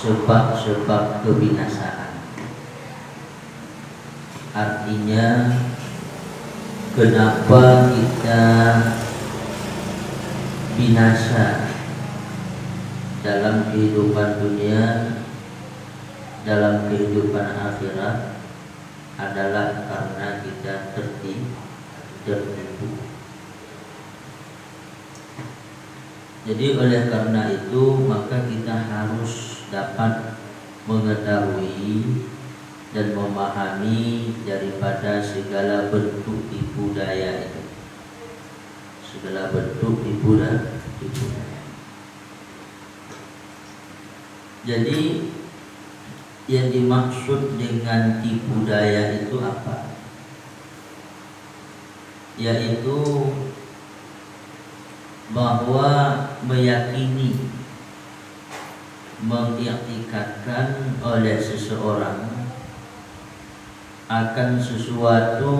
sebab-sebab kebinasaan. Artinya kenapa kita binasa dalam kehidupan dunia, dalam kehidupan akhirat adalah karena kita tertipu. Jadi oleh karena itu maka kita harus dapat mengetahui dan memahami daripada segala bentuk tipu daya itu, segala bentuk tipu daya. Jadi yang dimaksud dengan tipu daya itu apa? Yaitu bahwa meyakini, mengiktikadkan oleh seseorang akan sesuatu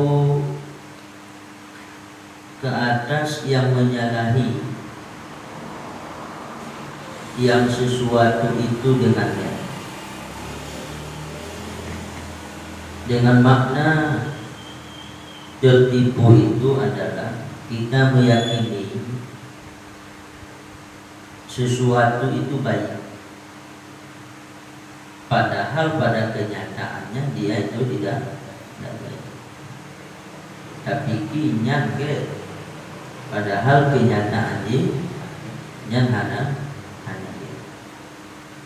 ke atas yang menyalahi yang sesuatu itu dengannya, dengan makna tertipu itu adalah kita meyakini sesuatu itu baik, padahal pada kenyataannya dia itu tidak baik. Tapi kinyan ke, padahal kenyataannya hanya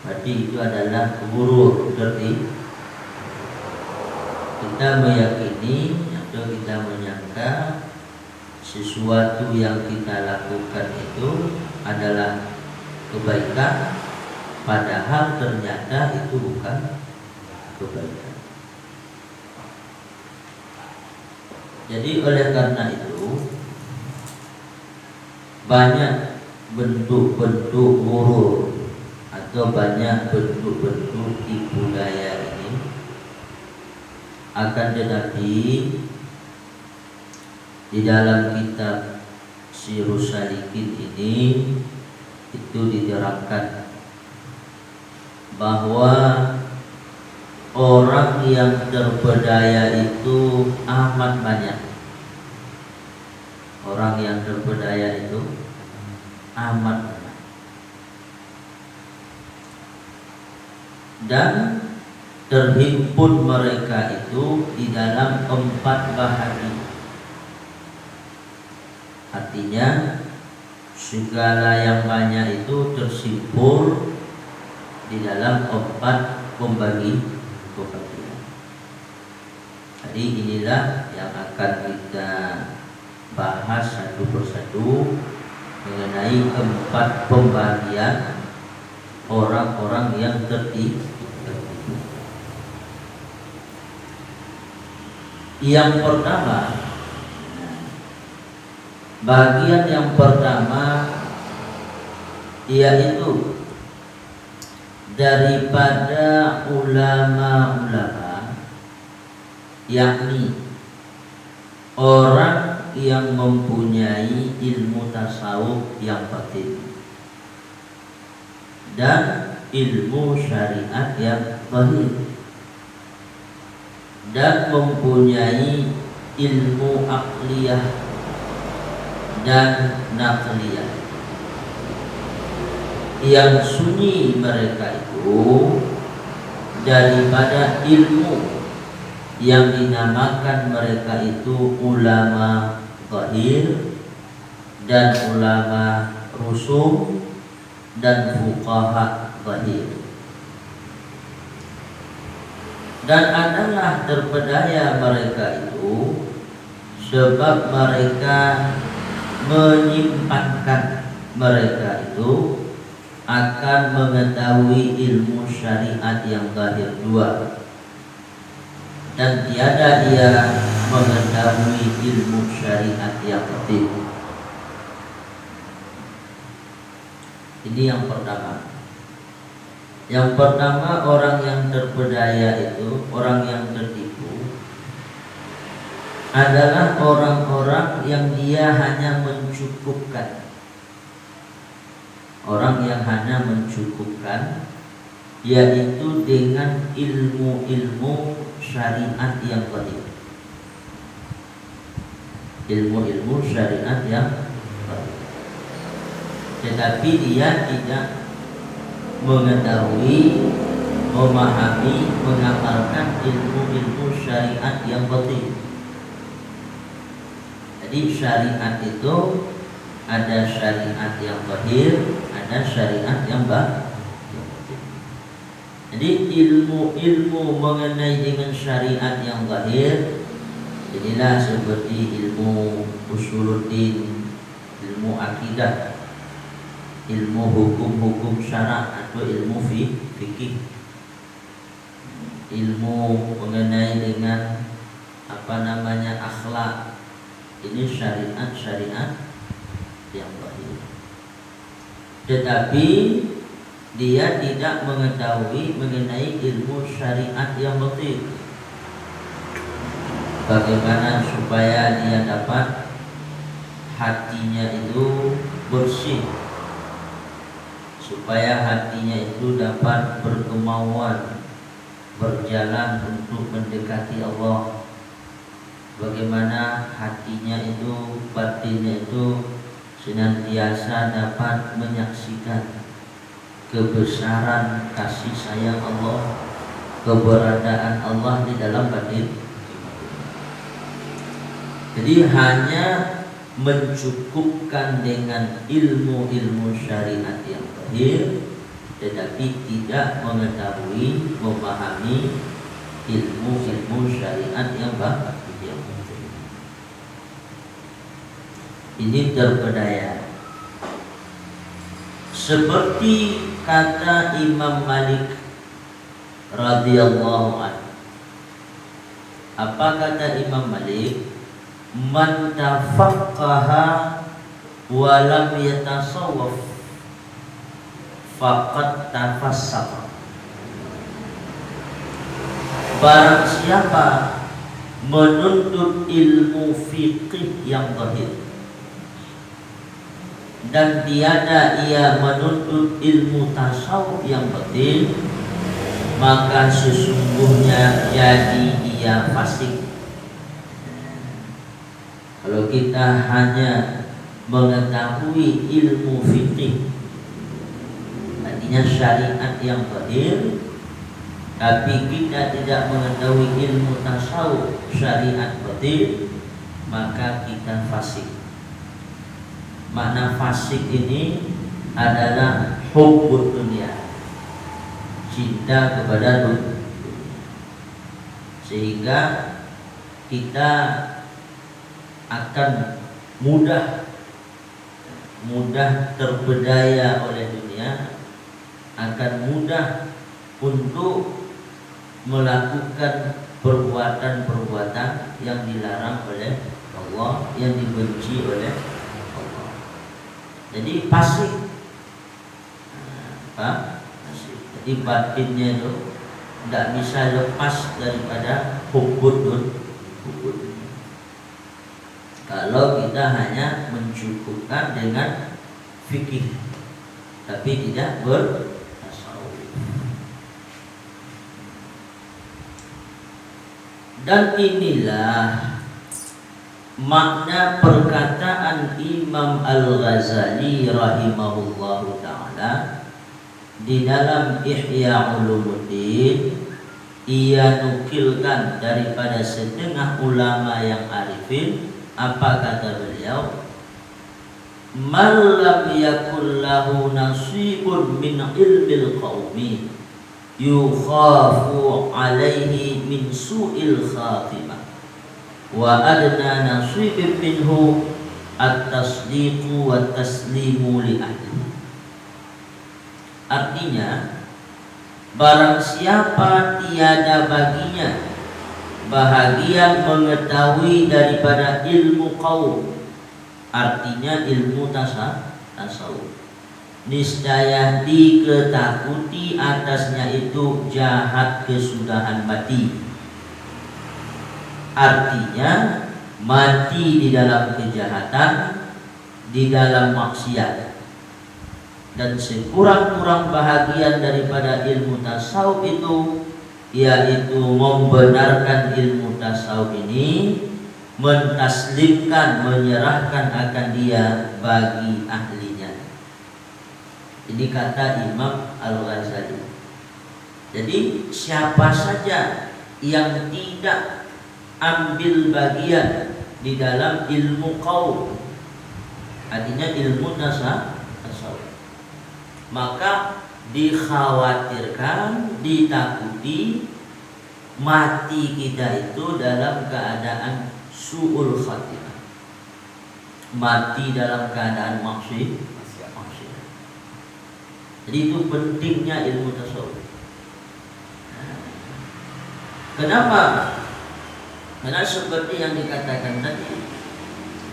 berarti itu adalah ghurur, tertipu. Kita meyakini atau kita menyangka sesuatu yang kita lakukan itu adalah kebaikan, padahal ternyata itu bukan kebaikan. Jadi oleh karena itu banyak bentuk-bentuk ghurur atau banyak bentuk-bentuk tipu daya ini. Akan tetapi di dalam kitab Sirus Salikin ini itu diterangkan bahwa orang yang terpedaya itu amat banyak. Orang yang terpedaya itu amat banyak. Dan terhimpun mereka itu di dalam 4 bahagi. Artinya segala yang banyak itu tersimpul di dalam 4 pembagian. Jadi inilah yang akan kita bahas satu persatu mengenai 4 pembagian orang-orang yang tertipu. Yang pertama, bagian yang pertama yaitu daripada ulama-ulama, yakni orang yang mempunyai ilmu tasawuf yang batin dan ilmu syariat yang zahir dan mempunyai ilmu akliyah dan naqliyah, yang sunyi mereka itu daripada ilmu yang dinamakan mereka itu ulama zahir dan ulama rusum dan fuqaha zahir. Dan adalah terpedaya mereka itu sebab mereka menyimpankan mereka itu akan mengetahui ilmu syariat yang zahir 2, dan tiada dia mengetahui ilmu syariat yang batin. Ini yang pertama. Yang pertama, orang yang terpedaya itu, orang yang tertipu adalah orang-orang yang dia hanya mencukupkan. Orang yang hanya mencukupkan yaitu dengan ilmu-ilmu syariat yang qadim. Ilmu-ilmu syariat yang qadim. Tetapi dia tidak mengetahui, memahami, mengamalkan ilmu-ilmu syariat yang batin. Jadi syariat itu ada syariat yang zahir, ada syariat yang batin. Jadi ilmu-ilmu mengenai dengan syariat yang zahir, inilah seperti ilmu usuluddin, ilmu akidah, ilmu hukum-hukum syara' atau ilmu fikih, ilmu mengenai dengan akhlak. Ini syariat yang zahir. Tetapi dia tidak mengetahui mengenai ilmu syariat yang batin. Bagaimana supaya dia dapat hatinya itu bersih, supaya hatinya itu dapat berkemauan berjalan untuk mendekati Allah. Bagaimana hatinya itu, batinnya itu senantiasa dapat menyaksikan kebesaran kasih sayang Allah, keberadaan Allah di dalam batin. Jadi hanya mencukupkan dengan ilmu-ilmu syariat yang zahir, tetapi tidak mengetahui, memahami ilmu-ilmu syariat yang batin. Ini terpedaya. Seperti kata Imam Malik radhiyallahu anhu. Apa kata Imam Malik? Man tafaqqaha wa lam yatasawwaf faqad tafassaqa. Barang siapa menuntut ilmu fikih yang zahir dan tiada ia menuntut ilmu tasawuf yang batin, maka sesungguhnya jadi ia fasik. Kalau kita hanya mengetahui ilmu fikih, artinya syariat yang zahir, tapi kita tidak mengetahui ilmu tasawuf syariat batin, maka kita fasik. Makna fasik ini adalah hubbud dunia, cinta kepada dunia, sehingga kita akan mudah terpedaya oleh dunia, akan mudah untuk melakukan perbuatan-perbuatan yang dilarang oleh Allah, yang dibenci oleh Allah. Jadi pasif. Pasif. Jadi batinnya itu tidak bisa lepas daripada hubbud dunia. Kalau kita hanya mencukupkan dengan fikih, tapi tidak bertasawuf. Dan inilah makna perkataan Imam Al-Ghazali rahimahullahu ta'ala di dalam Ihya Ulumuddin. Ia nukilkan daripada setengah ulama yang arifin. Apa kata beliau? Man lam yakul lahu nasibun min ilmil qaumi yukhafu alaihi min su'il khatimah wa adna nasibin minhu at-tasdiqu wa taslimu li ahli. Artinya, barang siapa tiada baginya bahagian mengetahui daripada ilmu qaum, artinya ilmu tasawuf, niscaya diketakuti atasnya itu jahat kesudahan mati. Artinya mati di dalam kejahatan, di dalam maksiat. dan sekurang-kurang bahagian daripada ilmu tasawuf itu yaitu membenarkan ilmu tasawuf ini, mentaslimkan, menyerahkan akan dia bagi ahlinya. Ini kata Imam Al-Ghazali. Jadi siapa saja yang tidak ambil bagian di dalam ilmu qaul, artinya ilmu tasawuf, maka dikhawatirkan, ditakuti mati kita itu dalam keadaan su'ul khatimah, mati dalam keadaan maksiat. Jadi itu pentingnya ilmu tasawuf. Kenapa? Karena seperti yang dikatakan tadi,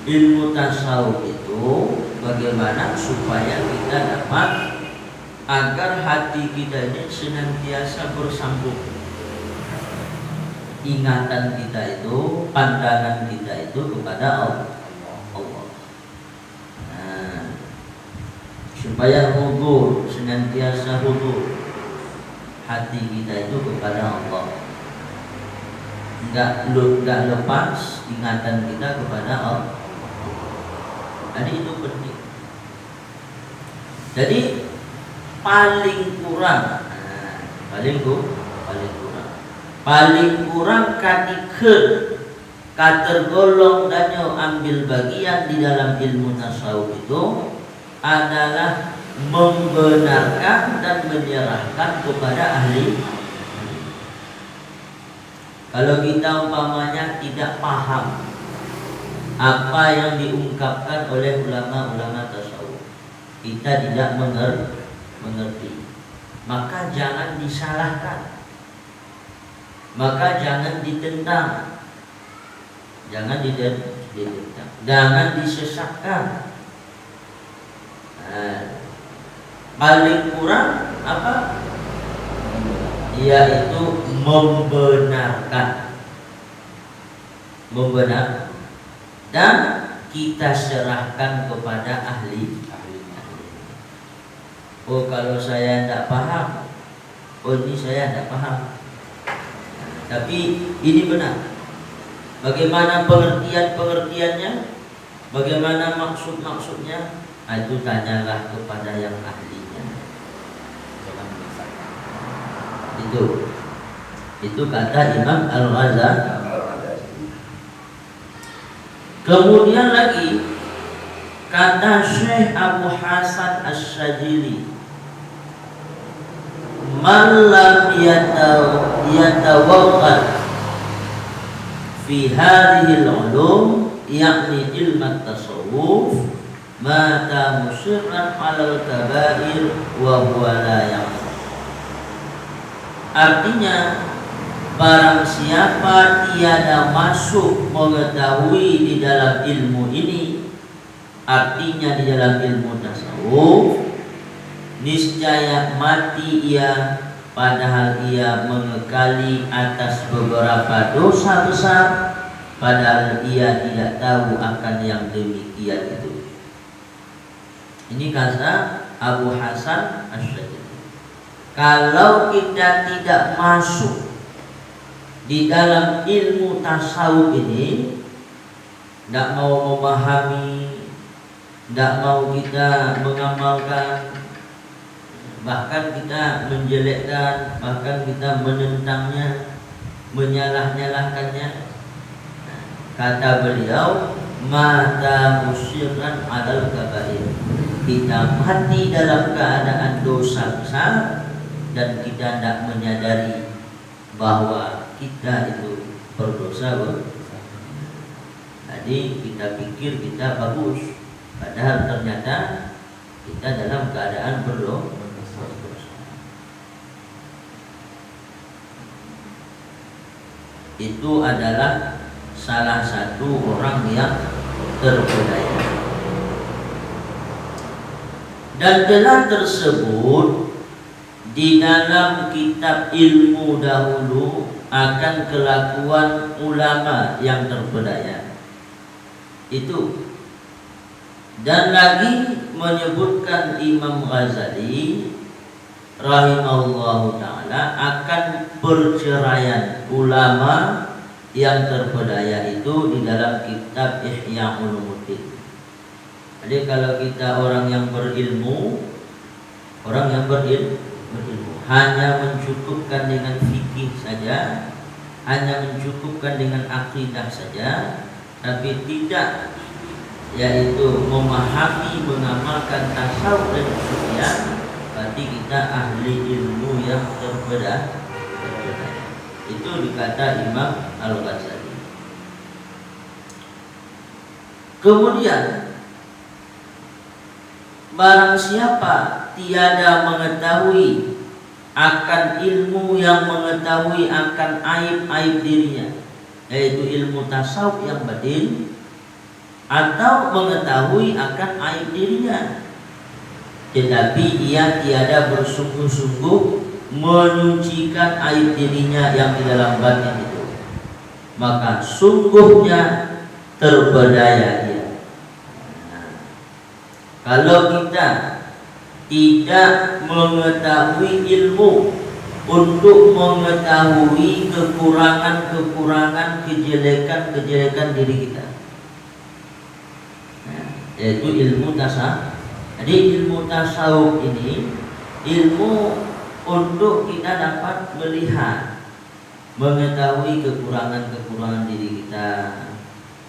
ilmu tasawuf itu bagaimana supaya kita dapat agar hati kita ini senantiasa bersambung. Ingatan kita itu, pandangan kita itu kepada Allah. Nah, supaya hudur, senantiasa hudur hati kita itu kepada Allah. Enggak lepas ingatan kita kepada Allah. Jadi itu penting. Jadi paling kurang kadikeun katergolong danyo ambil bagian di dalam ilmu tasawuf itu adalah membenarkan dan menyerahkan kepada ahli. Kalau kita umpamanya tidak paham apa yang diungkapkan oleh ulama-ulama tasawuf, kita tidak mengerti, maka jangan disalahkan, maka jangan ditentang, jangan disesatkan. Paling kurang apa? Yaitu membenarkan, dan kita serahkan kepada ahli. Oh, kalau saya tidak paham, oh ini saya tidak paham, tapi ini benar. Bagaimana pengertiannya, bagaimana maksudnya, itu tanyalah kepada yang ahlinya. Itu kata Imam Al-Ghazali. Kemudian lagi kata Syekh Abu Hasan Asy-Syadzili, man lam yatawaqqad fi hadhihi al-ulum yakni ilmu tasawuf mata musirran 'alal kabair wa huwa la ya'lam. Artinya, barang siapa tiada masuk mengetahui di dalam ilmu ini, artinya di dalam ilmu tasawuf, niscaya mati ia padahal ia mengekali atas beberapa dosa besar, padahal ia tidak tahu akan yang demikian itu. Ini kata Abu Hasan Asy-Syadzili. Kalau kita tidak masuk di dalam ilmu tasawuf ini, tidak mau memahami, tidak mau kita mengamalkan, bahkan kita menjelekkan, bahkan kita menentangnya, menyalah-nyalahkannya, kata beliau, mata musirran alal kabair, kita mati dalam keadaan dosa besar dan kita tidak menyadari bahwa kita itu berdosa. Jadi kita pikir kita bagus, padahal ternyata kita dalam keadaan berdosa. Itu adalah salah satu orang yang terpedaya. Dan telah tersebut di dalam kitab ilmu dahulu akan kelakuan ulama yang terpedaya itu. Dan lagi menyebutkan Imam Ghazali rahimahullahu ta'ala akan perceraian ulama yang terpedaya itu di dalam kitab Ihya Ulumuddin. Jadi kalau kita orang yang berilmu hanya mencukupkan dengan fikih saja, hanya mencukupkan dengan akidah saja, tapi tidak yaitu memahami, mengamalkan tasawuf dan sufian, berarti kita ahli ilmu yang terpedaya. Itu dikata Imam Al-Ghazali. Kemudian barang siapa tiada mengetahui akan ilmu yang mengetahui akan aib-aib dirinya, yaitu ilmu tasawuf yang batin, atau mengetahui akan aib dirinya, tetapi ia tiada bersungguh-sungguh menyucikan aib dirinya yang di dalam batin itu, maka sungguhnya terpedaya dia. Kalau kita tidak mengetahui ilmu untuk mengetahui kekurangan-kekurangan, kejelekan-kejelekan diri kita, yaitu ilmu tasawuf. Jadi ilmu tasawuf ini ilmu untuk kita dapat melihat, mengetahui kekurangan-kekurangan diri kita,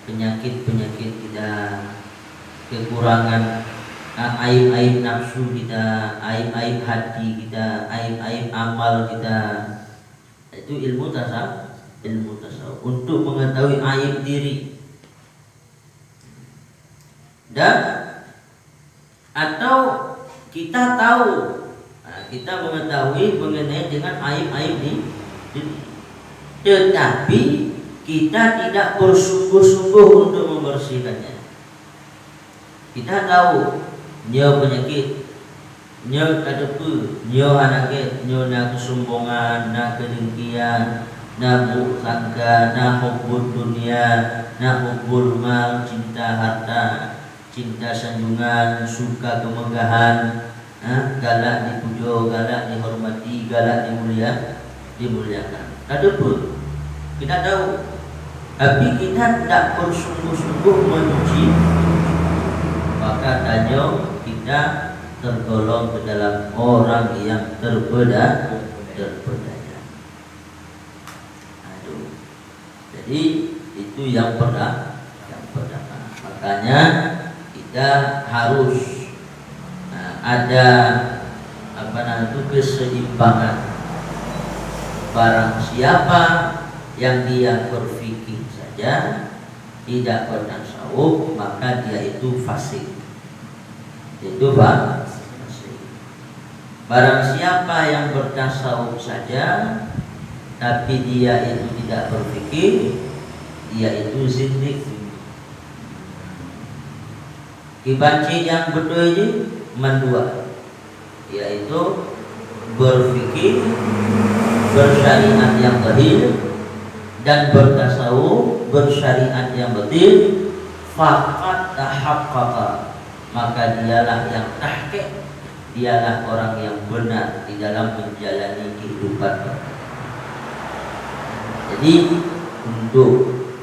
penyakit-penyakit kita, kekurangan, aib-aib nafsu kita, aib-aib hati kita, aib-aib amal kita. Itu ilmu tasawuf untuk mengetahui aib diri. Dan atau kita tahu, kita mengetahui mengenai dengan aib-aib diri, tetapi kita tidak bersungguh-sungguh untuk membersihkannya. Kita tahu nyo penyakit, nyo kadepu, nyo anaknya, nyo na kesombongan, na kedengkian, na sangka, na hubbud dunia, na hubbul mal, cinta harta, cinta sanjungan, suka kemegahan, galak dipuja, galak dihormati, galak dimuliakan. Kadepu kita tahu, tapi kita tidak bersungguh-sungguh mencuci, maka tanya kita tergolong ke dalam orang yang terpedaya. Jadi itu yang pertama. Makanya kita harus ada keseimbangan. Barang siapa yang dia berfikih saja, tidak bertasawuf, maka dia itu fasik. Itu fasik. Barang siapa yang bertasawuf saja, tapi dia itu tidak berfikih, dia itu zindik. Kibanci yang betul ini mendua, yaitu berfikih, bersyariat yang zahir, dan bertasawuf, bersyariat yang batin. Faqat tahaqqaqa, maka dialah yang tahqiq, dialah orang yang benar di dalam menjalani kehidupan. Jadi untuk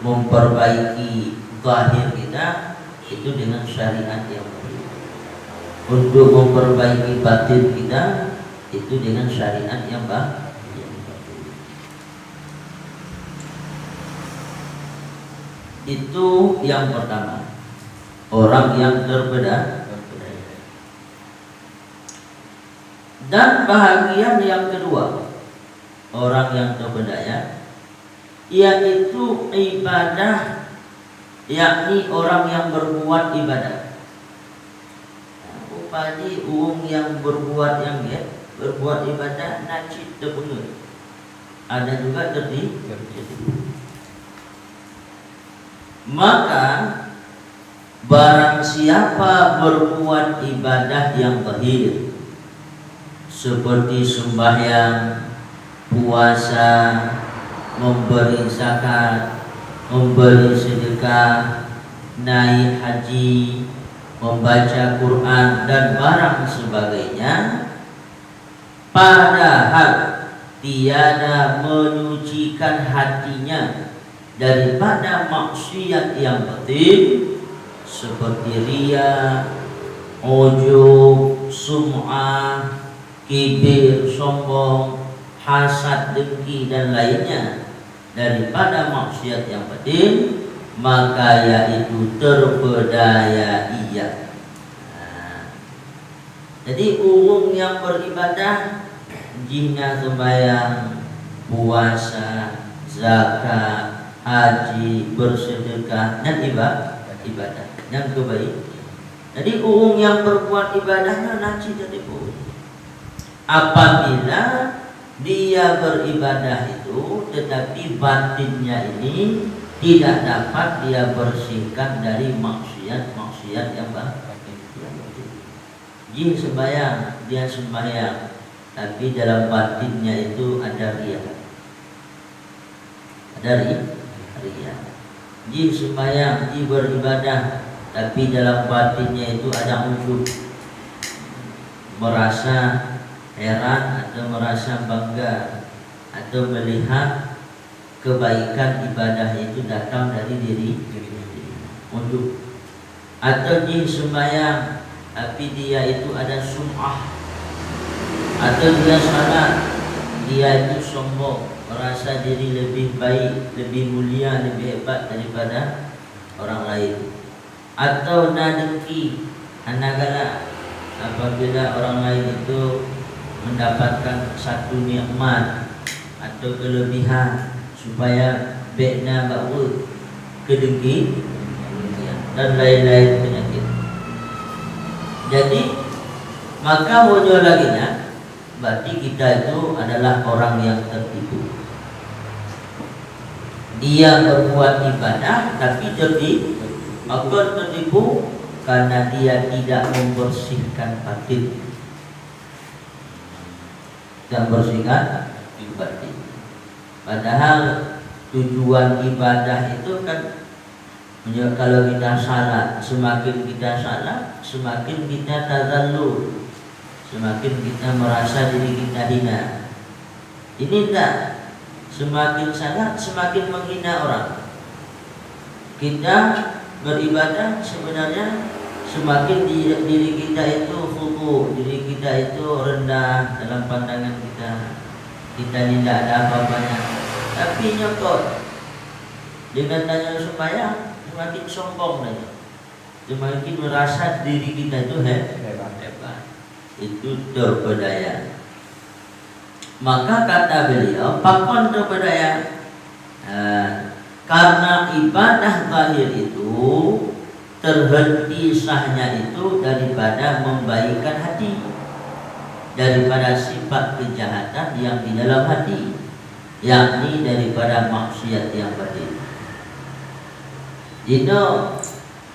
memperbaiki zahir kita itu dengan syariat yang batin. Untuk memperbaiki batin kita itu dengan syariat yang batin. Itu yang pertama, orang yang terpedaya. Dan bahagian yang kedua, orang yang terpedaya, yaitu ibadah, yakni orang yang berbuat ibadah. Upadi uang yang berbuat berbuat ibadah najib terpenuh. Ada juga tertipu. Maka barang siapa berbuat ibadah yang zahir, seperti sembahyang, puasa, memberi zakat, memberi sedekah, naik haji, membaca Quran dan barang sebagainya, padahal tiada menyucikan hatinya daripada maksiat yang batin seperti riya, ujub, sum'ah, kibir, sombong, hasad, dengki dan lainnya daripada maksiat yang batin, maka yaitu terpedaya ia. Jadi umum yang beribadah, jihnya sembahyang, puasa, zakat, haji, bersedekah dan ibadah yang kebaikan. Jadi umum yang berbuat ibadahnya najis dari pun. Apabila dia beribadah itu tetapi batinnya ini tidak dapat dia bersihkan dari maksiat yang batin. Jin sembahyang, dia sembahyang, tapi dalam batinnya itu ada riya. Ada riya. Jin sembahyang, jin beribadah, tapi dalam batinnya itu ada ujub, merasa heran atau merasa bangga atau melihat kebaikan ibadah itu datang dari diri ujub. Atau jin sembahyang tapi dia itu ada sum'ah, atau dia salat, dia itu sombong, merasa diri lebih baik, lebih mulia, lebih hebat daripada orang lain. Atau nadengki, anagala, apabila orang lain itu mendapatkan satu nikmat atau kelebihan supaya bekna ba'ud, kedengki dan lain-lain penyakit. Jadi maka muncul lagi berarti kita itu adalah orang yang tertipu. Dia berbuat ibadah tapi tertipu karena dia tidak membersihkan batin. Dan bersihkan batin. Padahal tujuan ibadah itu kan, kalau kita salat, semakin kita salat, semakin kita tazallul, semakin kita merasa diri kita hina. Ini enggak, semakin salat semakin menghina orang. Kita beribadah sebenarnya semakin diri kita itu khudu, diri kita itu rendah dalam pandangan kita. Kita tidak ada apa-apanya, tapi nyokot dengan tanya sembahyang semakin sombong saja, semakin merasa diri kita itu hebat, itu terpedaya. Maka kata beliau, pakon terpedaya, karena ibadah zahir itu terhenti sahnya itu daripada membaikkan hati, daripada sifat kejahatan yang di dalam hati, yakni daripada maksiat yang batin. Jadi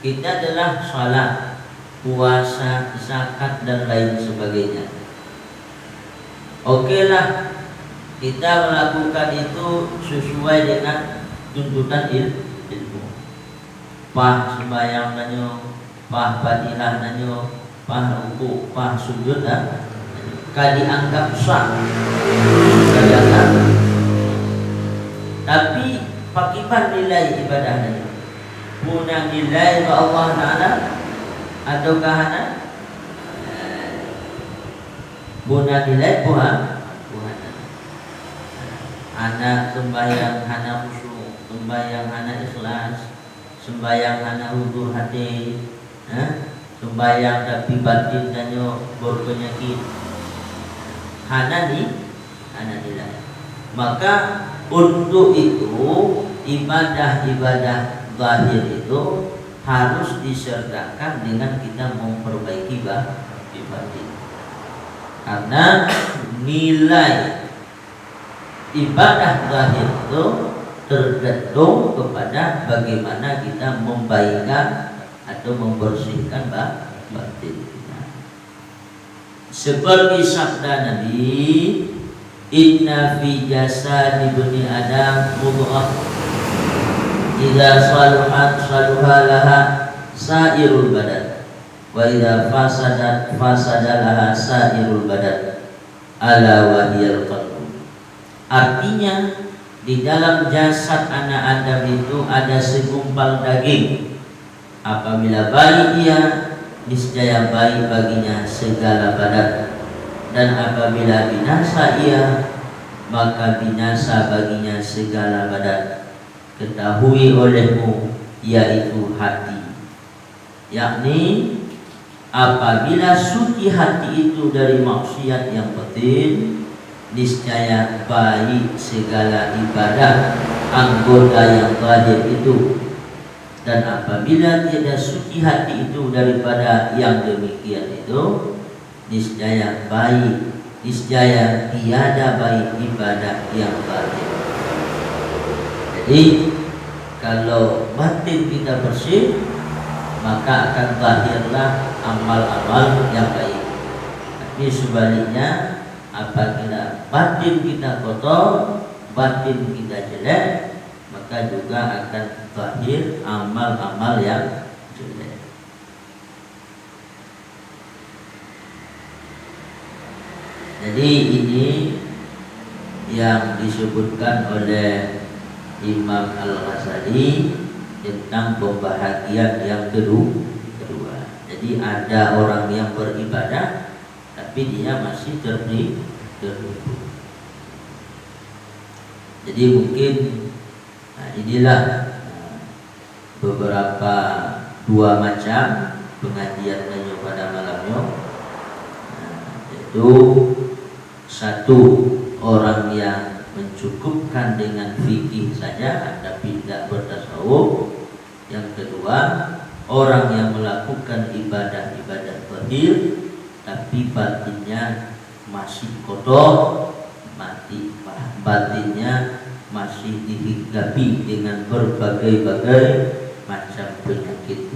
kita adalah salat, puasa, zakat dan lain sebagainya. Okelah, kita melakukan itu sesuai dengan tuntutan ilmu. Pah sembahyang nanyo, pah badilah nanyo, pah ruku, pah sujud dianggap sah. Tapi pakiban nilai ibadah nanyo, punya nilai ke Allah Ta'ala atau kahana punya nilai Tuhan. Anak sembahyang hana khusyuk, sembahyang hana ikhlas, sembahyang hana hudur hati, sembahyang tapi batin danyo berpenyakit, hana nilai. Maka untuk itu ibadah zahir itu harus disertakan dengan kita memperbaiki batin. Karena nilai ibadah zahir itu tergantung kepada bagaimana kita membaikkan atau membersihkan batin. Seperti sabda Nabi, inna fi jasadi bani adam mudghah idza saluhat saluha laha sairul badan wa idza fasadalah sairul badan ala wahiyal qalbu. Artinya di dalam jasad anak Adam itu ada segumpal daging. Apabila baik ia, niscaya baik baginya segala badan, dan apabila binasa ia, maka binasa baginya segala badan. Ketahui olehmu, yaitu hati. Yakni apabila suci hati itu dari maksiat yang batin, niscaya baik segala ibadah anggota yang zahir itu. Dan apabila tiada suci hati itu daripada yang demikian itu, niscaya tiada baik ibadah yang batin. Jadi kalau batin kita bersih, maka akan lahirlah amal-amal yang baik. Tapi sebaliknya, apabila batin kita kotor, batin kita jelek, maka juga akan lahir amal-amal yang jelek. Jadi ini yang disebutkan oleh Imam Al-Ghazali tentang pembahagian yang kedua. Jadi ada orang yang beribadah tapi dia masih tertipu. Jadi mungkin inilah beberapa dua macam pengajian pada malamnya, yaitu satu, orang yang mencukupkan dengan fikih saja tapi tidak bertasawuf. Yang kedua, orang yang melakukan ibadah-ibadah zahir tapi batinnya masih kotor, batinnya masih dihinggapi dengan berbagai-bagai macam penyakit.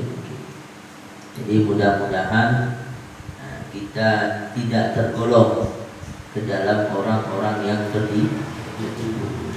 Jadi mudah-mudahan kita tidak tergolong ke dalam orang-orang yang tertipu.